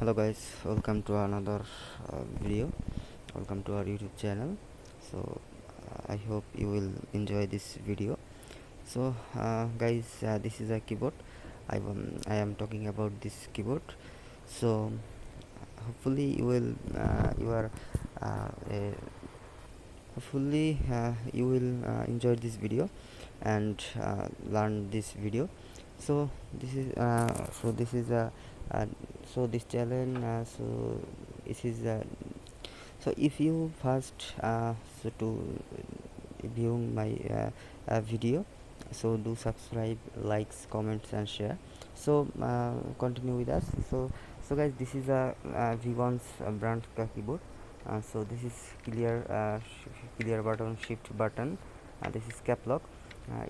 Hello guys, welcome to another video. Welcome to our YouTube channel. I hope you will enjoy this video. Guys, this is a keyboard. I am talking about this keyboard. So hopefully you are uh, uh, hopefully you will enjoy this video and learn this video. So this is this is a uh, so this channel this is so if you first to view my video, so do subscribe, likes, comments and share. Continue with us. Guys, this is a V1's brand keyboard. This is clear button, shift button. This is cap lock.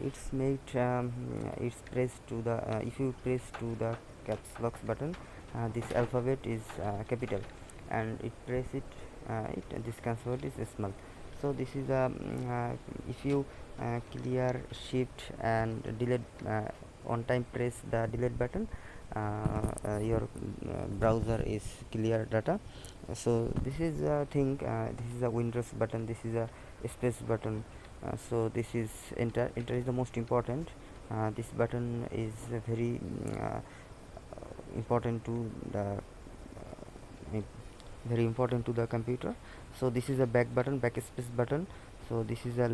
It's made it's pressed to the if you press to the caps lock button, this alphabet is capital, and it press it this console is small. So this is a if you clear, shift and delete on time, press the delete button, your browser is clear data. So this is a thing, this is a Windows button, this is a space button. This is enter is the most important. This button is very important to the very important to the computer. So this is a back button, backspace button. So this is a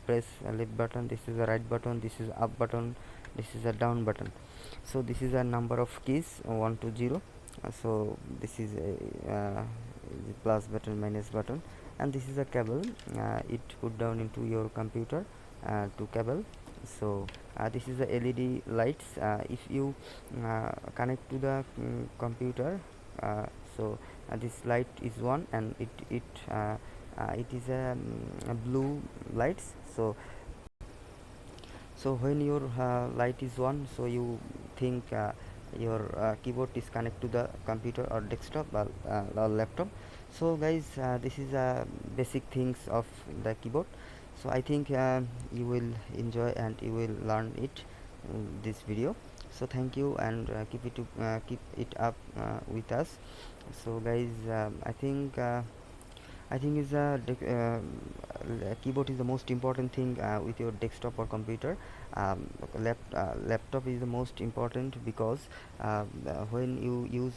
press left button, this is a right button, this is up button, this is a down button. So this is a number of keys 1 to 0. This is a the plus button, minus button, and this is a cable. It put down into your computer to cable. This is the LED lights. If you connect to the computer, uh, this light is on, and it is a blue lights. So when your light is on, so you think your keyboard is connected to the computer or desktop or laptop. So guys, this is basic things of the keyboard. So I think you will enjoy and you will learn it in this video. So thank you, and keep it up with us. So guys, I think is keyboard is the most important thing with your desktop or computer. Laptop is the most important because when you use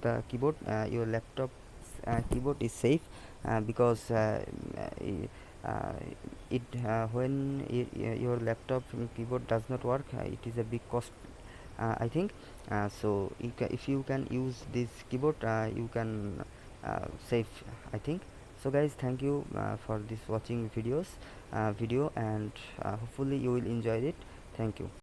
the keyboard, your laptop keyboard is safe because uh, it when your laptop keyboard does not work, it is a big cost. I think if you can use this keyboard, you can save, I think. So guys, thank you for this watching video, and hopefully you will enjoy it. Thank you.